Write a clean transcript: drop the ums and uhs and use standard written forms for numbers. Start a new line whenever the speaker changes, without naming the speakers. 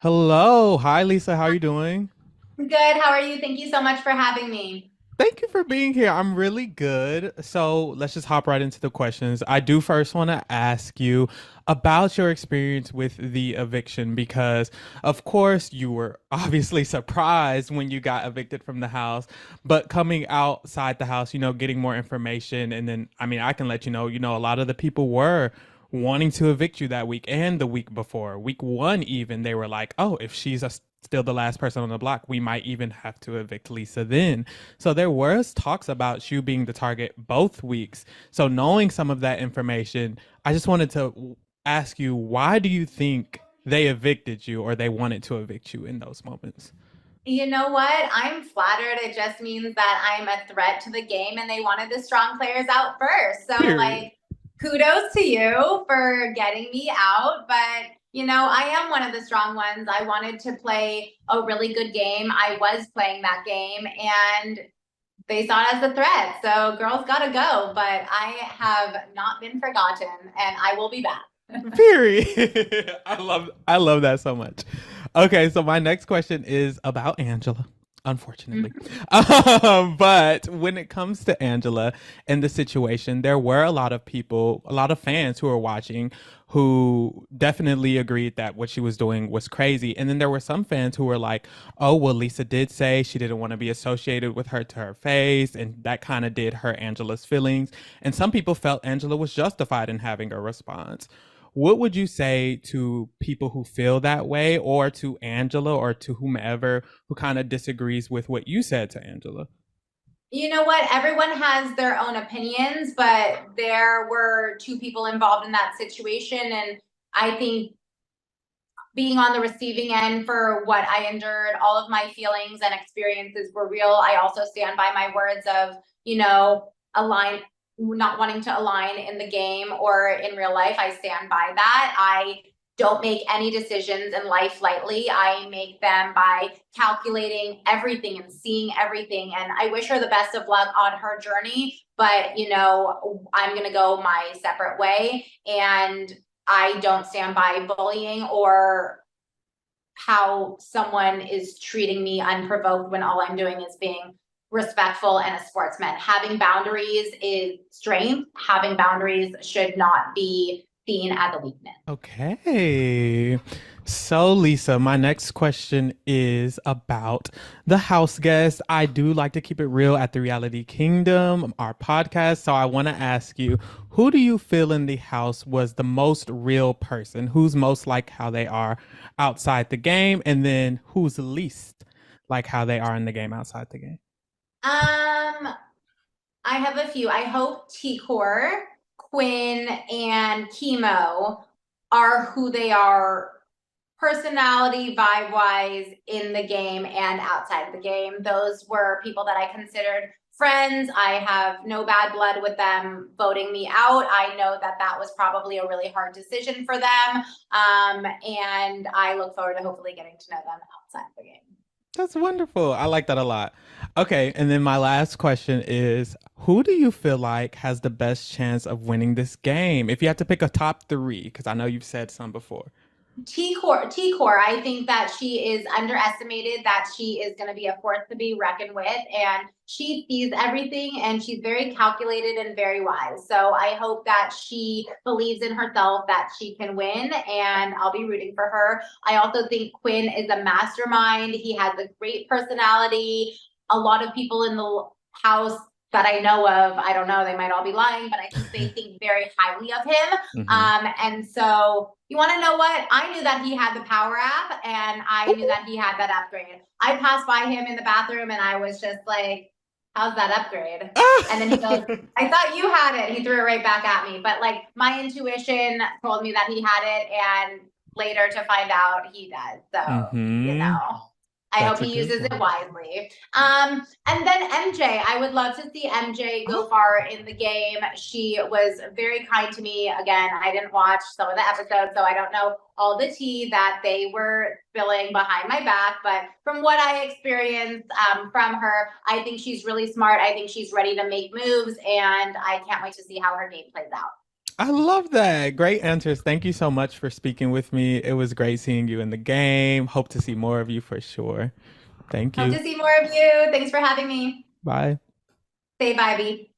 Hello. Hi, Lisa. How are you doing?
Good. How are you? Thank you so much for having me.
Thank you for being here. I'm really good. So let's just hop right into the questions. I do first want to ask you about your experience with the eviction because, of course, you were obviously surprised when you got evicted from the house, but coming outside the house, getting more information. And then, I can let a lot of the people were wanting to evict you that week and the week before. Week one, even, they were like, oh, if she's still the last person on the block, we might even have to evict Lisa then. So there was talks about you being the target both weeks. So knowing some of that information, I just wanted to ask you, why do you think they evicted you or they wanted to evict you in those moments?
You know what? I'm flattered. It just means that I'm a threat to the game and they wanted the strong players out first. So,
Period.
like, kudos to you for getting me out. But, I am one of the strong ones. I wanted to play a really good game. I was playing that game and they saw it as a threat. So, girls got to go. But I have not been forgotten and I will be back.
Period. I love that so much. Okay, so my next question is about Angela. Unfortunately. But when it comes to Angela and the situation, there were a lot of people, a lot of fans who were watching who definitely agreed that what she was doing was crazy. And then there were some fans who were like, oh, well, Lisa did say she didn't want to be associated with her to her face. And that kind of did hurt Angela's feelings. And some people felt Angela was justified in having a response. What would you say to people who feel that way, or to Angela, or to whomever who kind of disagrees with what you said to Angela?
You know what? Everyone has their own opinions, but there were two people involved in that situation. And I think being on the receiving end for what I endured, all of my feelings and experiences were real. I also stand by my words of, align, not wanting to align in the game or in real life. I stand by that. I don't make any decisions in life lightly. I make them by calculating everything and seeing everything. And I wish her the best of luck on her journey. But, I'm going to go my separate way. And I don't stand by bullying or how someone is treating me unprovoked when all I'm doing is being respectful and a sportsman. Having boundaries is strength. Having boundaries should not be seen as a weakness.
Okay. So, Lisa, my next question is about the house guest. I do like to keep it real at the Reality Kingdom, our podcast. So, I want to ask you, who do you feel in the house was the most real person? Who's most like how they are outside the game? And then who's least like how they are in the game outside the game?
Um, I have a few. I hope T-Core, Quinn, and Chemo are who they are personality vibe wise in the game and outside the game. Those were people that I considered friends. I have no bad blood with them voting me out. I know that that was probably a really hard decision for them. And I look forward to hopefully getting to know them outside the game.
That's wonderful. I like that a lot. Okay, and then my last question is, who do you feel like has the best chance of winning this game? If you had to pick a top three, because I know you've said some before.
T Core, I think that she is underestimated, that she is going to be a force to be reckoned with, and she sees everything and she's very calculated and very wise. So I hope that she believes in herself, that she can win, and I'll be rooting for her. I also think Quinn is a mastermind. He has a great personality. A lot of people in the house that I know of, I don't know, they might all be lying, but I think they think very highly of him.
Hmm.
And so you want to know what? I knew that he had the power app and I knew that he had that upgrade. I passed by him in the bathroom and I was just like, how's that upgrade? And then he goes, I thought you had it. He threw it right back at me. But like my intuition told me that he had it and later to find out he does. So, you
Hmm.
know. I hope
That's a
he
good
uses it
one.
wisely. And then MJ, I would love to see MJ go far in the game. She was very kind to me. Again, I didn't watch some of the episodes, so I don't know all the tea that they were spilling behind my back. But from what I experienced from her, I think she's really smart. I think she's ready to make moves, and I can't wait to see how her game plays out.
I love that. Great answers. Thank you so much for speaking with me. It was great seeing you in the game. Hope to see more of you for sure. Thank
Hope
you.
to see more of you. Thanks for having me.
Bye.
Say bye, B.